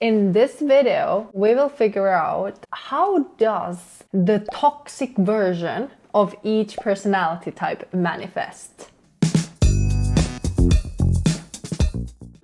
In this video, we will figure out how does the toxic version of each personality type manifest.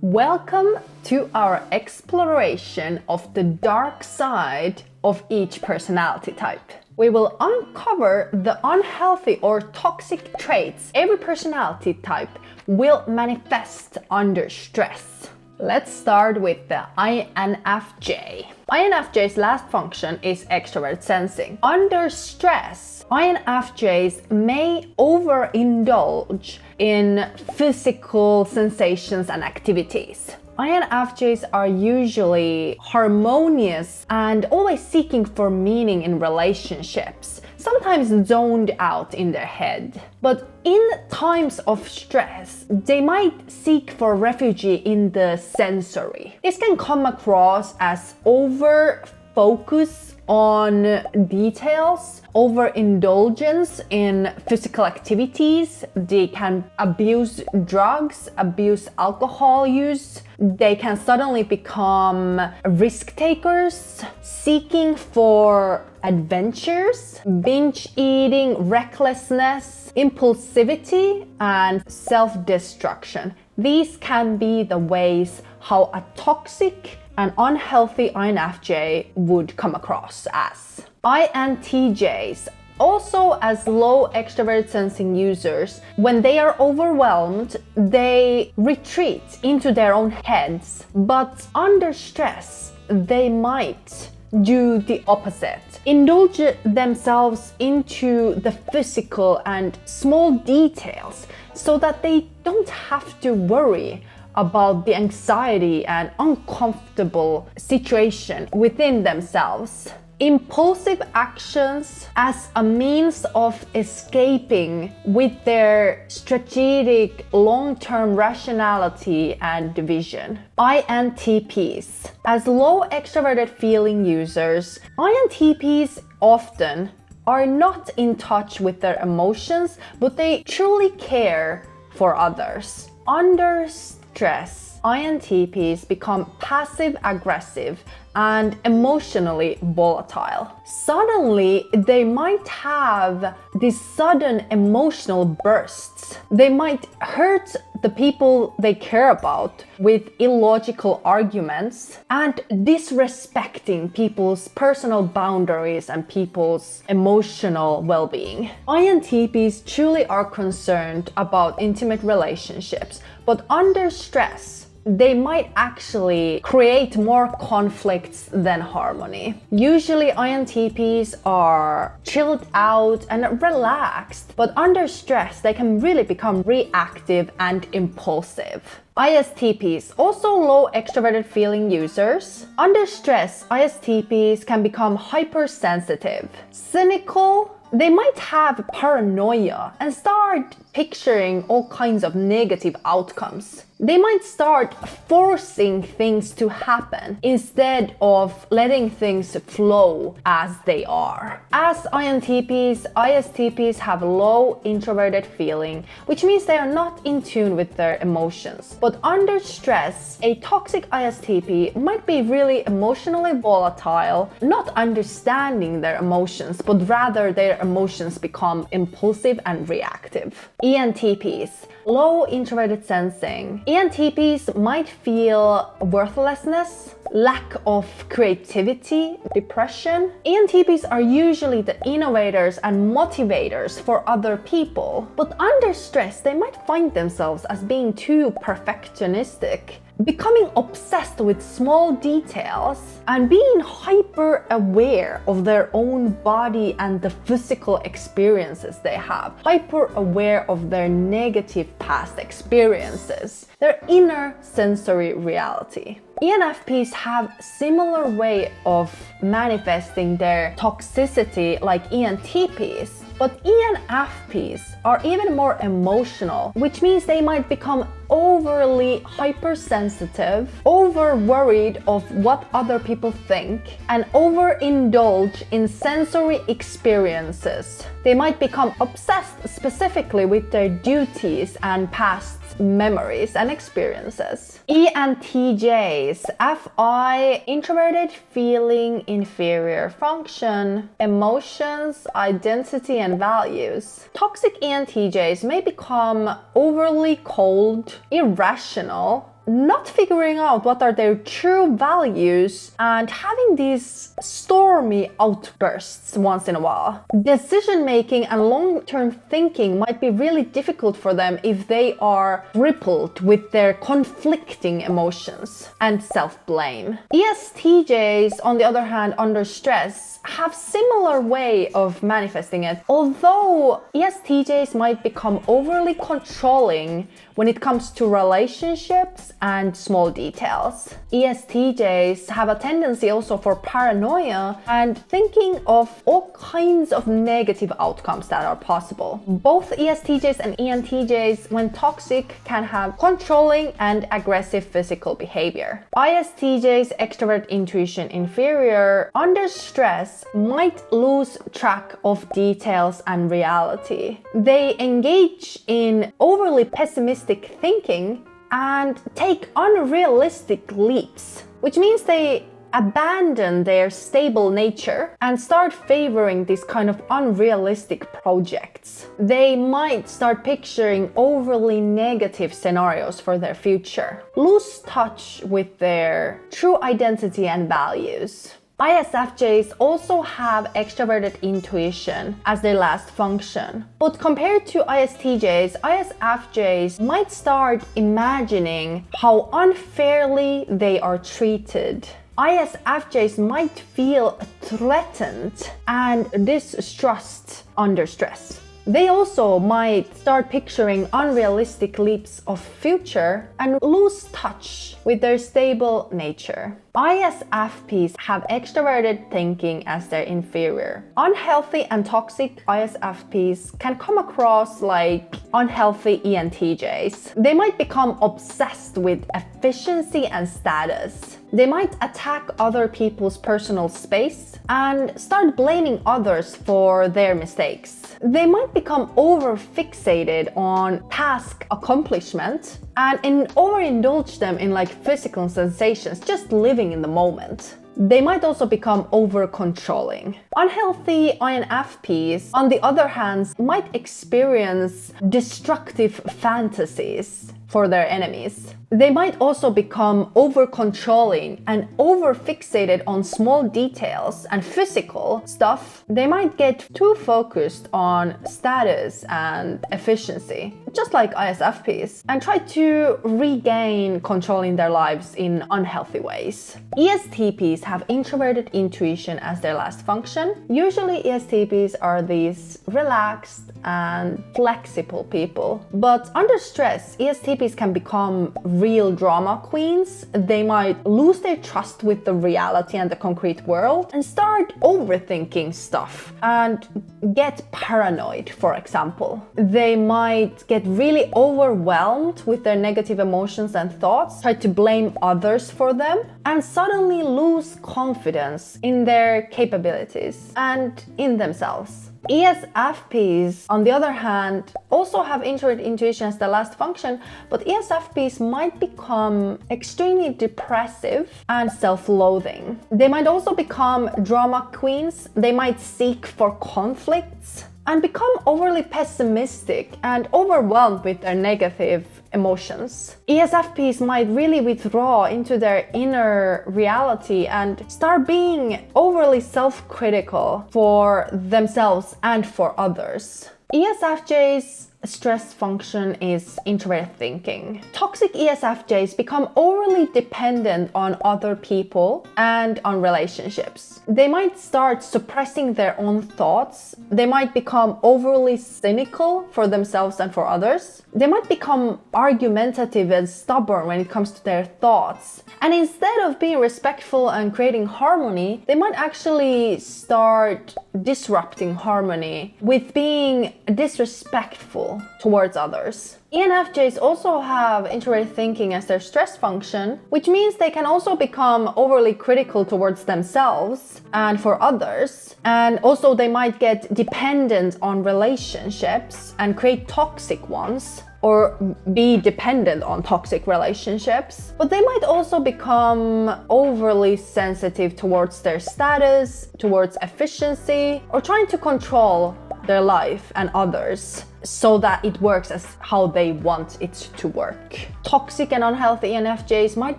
Welcome to our exploration of the dark side of each personality type. We will uncover the unhealthy or toxic traits every personality type will manifest under stress. Let's start with the INFJ. INFJ's last function is extrovert sensing. Under stress, INFJs may overindulge in physical sensations and activities. INFJs are usually harmonious and always seeking for meaning in relationships, sometimes zoned out in their head. But in times of stress, they might seek for refuge in the sensory. This can come across as over-focus on details, overindulgence in physical activities. They can abuse drugs, abuse alcohol use. They can suddenly become risk takers, seeking for adventures, binge eating, recklessness, impulsivity, and self-destruction. These can be the ways how a toxic and unhealthy INFJ would come across as. INTJs, also as low extrovert sensing users, when they are overwhelmed, they retreat into their own heads, but under stress, they might do the opposite. Indulge themselves into the physical and small details so that they don't have to worry about the anxiety and uncomfortable situation within themselves. Impulsive actions as a means of escaping with their strategic long-term rationality and vision. INTPs. As low extroverted feeling users, INTPs often are not in touch with their emotions, but they truly care for others. Under stress, INTPs become passive-aggressive and emotionally volatile. Suddenly, they might have these sudden emotional bursts. They might hurt the people they care about with illogical arguments and disrespecting people's personal boundaries and people's emotional well-being. INTPs truly are concerned about intimate relationships, but under stress, they might actually create more conflicts than harmony. Usually INTPs are chilled out and relaxed, but under stress they can really become reactive and impulsive. ISTPs, also low extroverted feeling users. Under stress, ISTPs can become hypersensitive, cynical. They might have paranoia and start picturing all kinds of negative outcomes. They might start forcing things to happen instead of letting things flow as they are. As INTPs, ISTPs have low introverted feeling, which means they are not in tune with their emotions. But under stress, a toxic ISTP might be really emotionally volatile, not understanding their emotions, but rather their emotions become impulsive and reactive. ENTPs, low introverted sensing. ENTPs might feel worthlessness, lack of creativity, depression. ENTPs are usually the innovators and motivators for other people, but under stress they might find themselves as being too perfectionistic, becoming obsessed with small details and being hyper aware of their own body and the physical experiences they have, hyper aware of their negative past experiences, their inner sensory reality. ENFPs have similar way of manifesting their toxicity like ENTPs, but ENFPs are even more emotional, which means they might become overly hypersensitive, over worried of what other people think, and overindulge in sensory experiences. They might become obsessed specifically with their duties and past memories and experiences. ENTJs, FI, introverted, feeling, inferior function, emotions, identity and values. Toxic ENTJs may become overly cold, irrational, not figuring out what are their true values and having these stormy outbursts once in a while. Decision making and long-term thinking might be really difficult for them if they are rippled with their conflicting emotions and self-blame. ESTJs, on the other hand, under stress, have similar way of manifesting it, although ESTJs might become overly controlling when it comes to relationships and small details. ESTJs have a tendency also for paranoia and thinking of all kinds of negative outcomes that are possible. Both ESTJs and ENTJs, when toxic, can have controlling and aggressive physical behavior. ISTJs, extrovert, intuition, inferior, under stress might lose track of details and reality. They engage in overly pessimistic thinking and take unrealistic leaps, which means they abandon their stable nature and start favoring these kind of unrealistic projects. They might start picturing overly negative scenarios for their future, lose touch with their true identity and values. ISFJs also have extroverted intuition as their last function. But compared to ISTJs, ISFJs might start imagining how unfairly they are treated. ISFJs might feel threatened and distrust under stress. They also might start picturing unrealistic leaps of future and lose touch with their stable nature. ISFPs have extroverted thinking as their inferior. Unhealthy and toxic ISFPs can come across like unhealthy ENTJs. They might become obsessed with efficiency and status. They might attack other people's personal space and start blaming others for their mistakes. They might become over-fixated on task accomplishment and overindulge them in like physical sensations, just living in the moment. They might also become over-controlling. Unhealthy INFPs, on the other hand, might experience destructive fantasies for their enemies. They might also become over-controlling and over-fixated on small details and physical stuff. They might get too focused on status and efficiency, just like ISFPs, and try to regain control in their lives in unhealthy ways. ESTPs have introverted intuition as their last function. Usually ESTPs are these relaxed and flexible people, but under stress, ESTPs can become real drama queens. They might lose their trust with the reality and the concrete world and start overthinking stuff and get paranoid, for example. They might get really overwhelmed with their negative emotions and thoughts, try to blame others for them, and suddenly lose confidence in their capabilities and in themselves. ESFPs, on the other hand, also have introverted intuition as the last function, but ESFPs might become extremely depressive and self-loathing. They might also become drama queens. They might seek for conflicts and become overly pessimistic and overwhelmed with their negative emotions. ESFPs might really withdraw into their inner reality and start being overly self-critical for themselves and for others. ESFJs stress function is introverted thinking. Toxic ESFJs become overly dependent on other people and on relationships. They might start suppressing their own thoughts. They might become overly cynical for themselves and for others. They might become argumentative and stubborn when it comes to their thoughts. And instead of being respectful and creating harmony, they might actually start disrupting harmony with being disrespectful critical towards others. ENFJs also have integrated thinking as their stress function, which means they can also become overly critical towards themselves and for others. And also they might get dependent on relationships and create toxic ones, or be dependent on toxic relationships. But they might also become overly sensitive towards their status, towards efficiency, or trying to control their life and others so that it works as how they want it to work. Toxic and unhealthy ENFJs might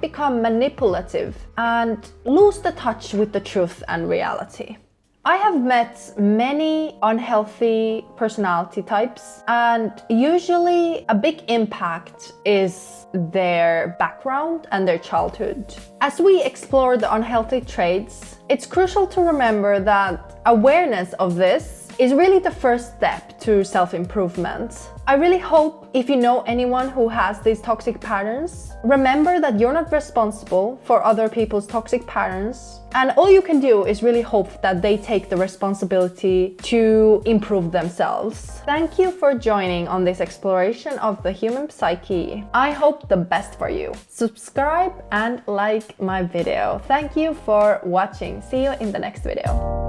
become manipulative and lose the touch with the truth and reality. I have met many unhealthy personality types, and usually a big impact is their background and their childhood. As we explore the unhealthy traits, it's crucial to remember that awareness of this is really the first step to self-improvement. I really hope if you know anyone who has these toxic patterns, remember that you're not responsible for other people's toxic patterns, and all you can do is really hope that they take the responsibility to improve themselves. Thank you for joining on this exploration of the human psyche. I hope the best for you. Subscribe and like my video. Thank you for watching. See you in the next video.